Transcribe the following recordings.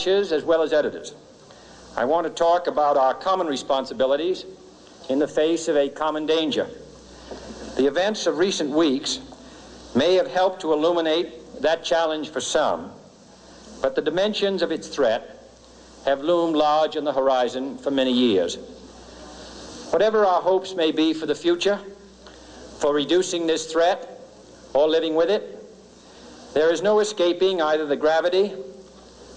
As well as editors. I want to talk about our common responsibilities in the face of a common danger. The events of recent weeks may have helped to illuminate that challenge for some, but the dimensions of its threat have loomed large on the horizon for many years. Whatever our hopes may be for the future, for reducing this threat or living with it, there is no escaping either the gravity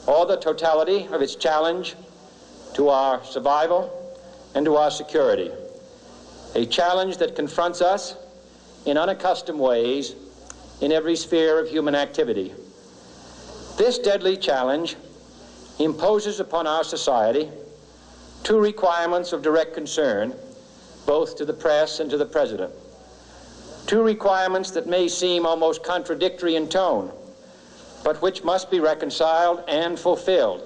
or the totality of its challenge to our survival and to our security. A challenge that confronts us in unaccustomed ways in every sphere of human activity. This deadly challenge imposes upon our society two requirements of direct concern, both to the press and to the President. Two requirements that may seem almost contradictory in tone, but which must be reconciled and fulfilled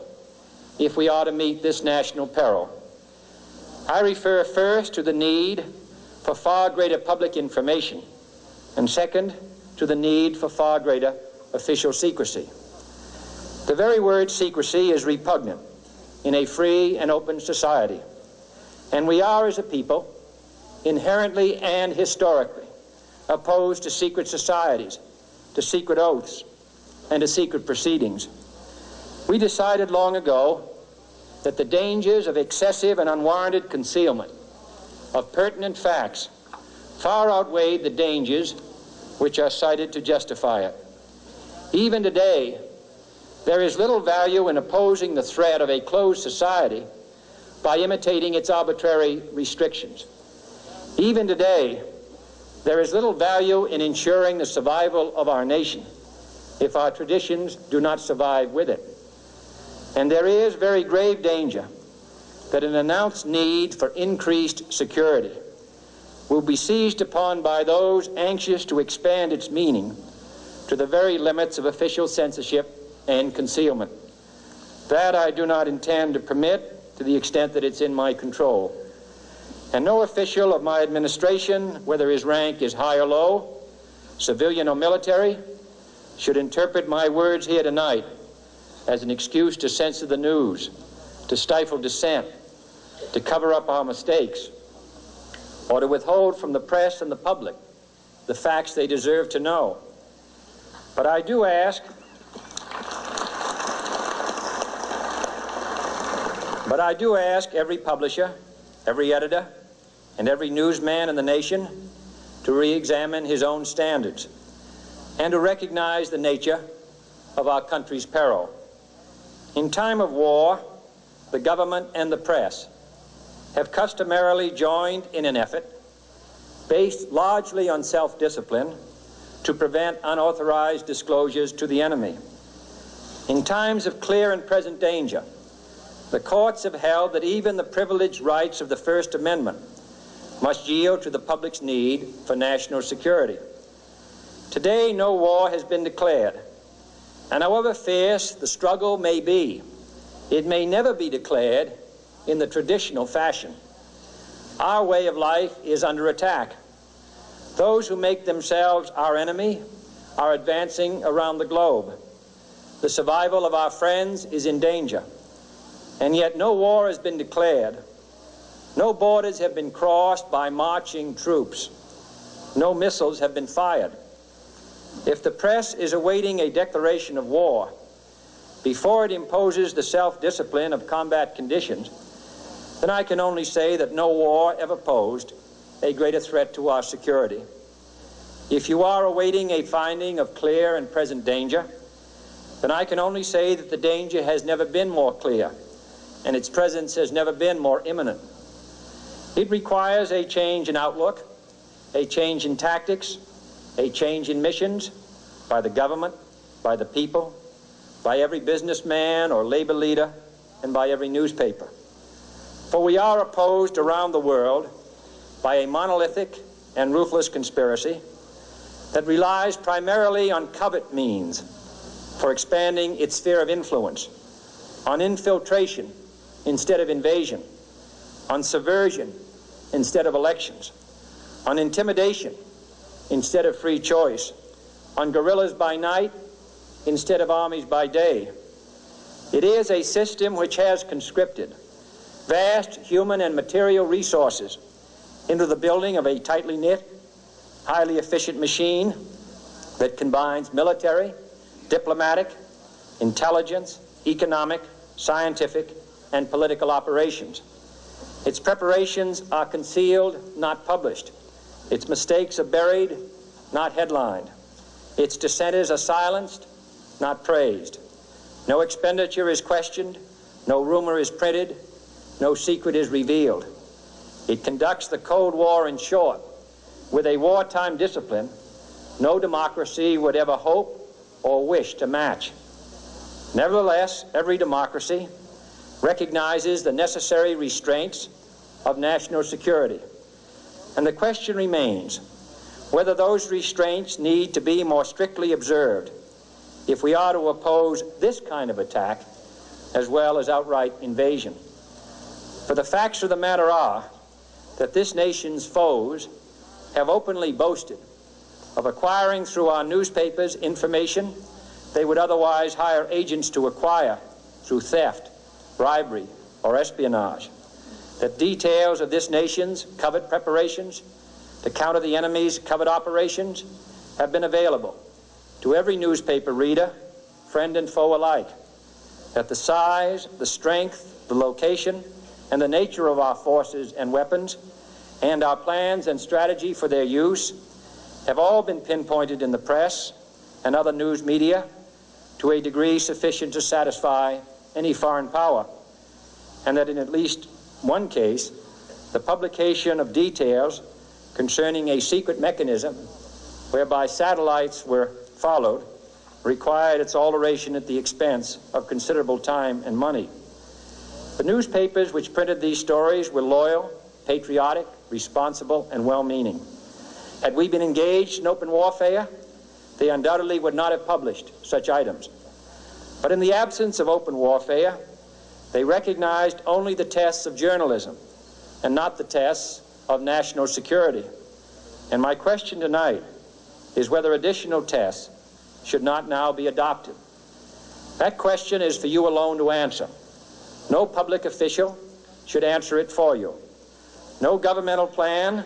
if we are to meet this national peril. I refer first to the need for far greater public information, and second, to the need for far greater official secrecy. The very word secrecy is repugnant in a free and open society, and we are, as a people, inherently and historically opposed to secret societies, to secret oaths, and to secret proceedings. We decided long ago that the dangers of excessive and unwarranted concealment of pertinent facts far outweighed the dangers which are cited to justify it. Even today, there is little value in opposing the threat of a closed society by imitating its arbitrary restrictions. Even today, there is little value in ensuring the survival of our nation if our traditions do not survive with it. And there is very grave danger that an announced need for increased security will be seized upon by those anxious to expand its meaning to the very limits of official censorship and concealment. That I do not intend to permit to the extent that it's in my control. And no official of my administration, whether his rank is high or low, civilian or military, should interpret my words here tonight as an excuse to censor the news, to stifle dissent, to cover up our mistakes, or to withhold from the press and the public the facts they deserve to know. But I do ask every publisher, every editor, and every newsman in the nation to re-examine his own standards and to recognize the nature of our country's peril. In time of war, the government and the press have customarily joined in an effort based largely on self-discipline to prevent unauthorized disclosures to the enemy. In times of clear and present danger, the courts have held that even the privileged rights of the First Amendment must yield to the public's need for national security. Today, no war has been declared, and however fierce the struggle may be, it may never be declared in the traditional fashion. Our way of life is under attack. Those who make themselves our enemy are advancing around the globe. The survival of our friends is in danger, and yet no war has been declared. No borders have been crossed by marching troops. No missiles have been fired. If the press is awaiting a declaration of war before it imposes the self-discipline of combat conditions, then I can only say that no war ever posed a greater threat to our security. If you are awaiting a finding of clear and present danger, then I can only say that the danger has never been more clear, and its presence has never been more imminent. It requires a change in outlook, a change in tactics, a change in missions by the government, by the people, by every businessman or labor leader, and by every newspaper. For we are opposed around the world by a monolithic and ruthless conspiracy that relies primarily on covert means for expanding its sphere of influence, on infiltration instead of invasion, on subversion instead of elections, on intimidation instead of free choice, on guerrillas by night instead of armies by day. It is a system which has conscripted vast human and material resources into the building of a tightly knit, highly efficient machine that combines military, diplomatic, intelligence, economic, scientific, and political operations. Its preparations are concealed, not published. Its mistakes are buried, not headlined. Its dissenters are silenced, not praised. No expenditure is questioned, no rumor is printed, no secret is revealed. It conducts the Cold War, in short, with a wartime discipline no democracy would ever hope or wish to match. Nevertheless, every democracy recognizes the necessary restraints of national security. And the question remains whether those restraints need to be more strictly observed if we are to oppose this kind of attack as well as outright invasion. For the facts of the matter are that this nation's foes have openly boasted of acquiring through our newspapers information they would otherwise hire agents to acquire through theft, bribery, or espionage. That details of this nation's covert preparations to counter the enemy's covert operations have been available to every newspaper reader, friend and foe alike. That the size, the strength, the location, and the nature of our forces and weapons, and our plans and strategy for their use have all been pinpointed in the press and other news media to a degree sufficient to satisfy any foreign power, and that in at least one case, the publication of details concerning a secret mechanism whereby satellites were followed required its alteration at the expense of considerable time and money. The newspapers which printed these stories were loyal, patriotic, responsible, and well-meaning. Had we been engaged in open warfare, they undoubtedly would not have published such items. But in the absence of open warfare, they recognized only the tests of journalism and not the tests of national security. And my question tonight is whether additional tests should not now be adopted. That question is for you alone to answer. No public official should answer it for you. No governmental plan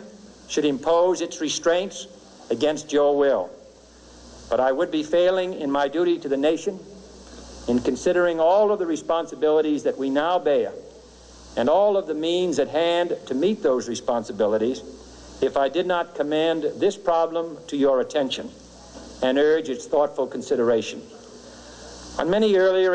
should impose its restraints against your will. But I would be failing in my duty to the nation in considering all of the responsibilities that we now bear and all of the means at hand to meet those responsibilities if I did not commend this problem to your attention and urge its thoughtful consideration. On many earlier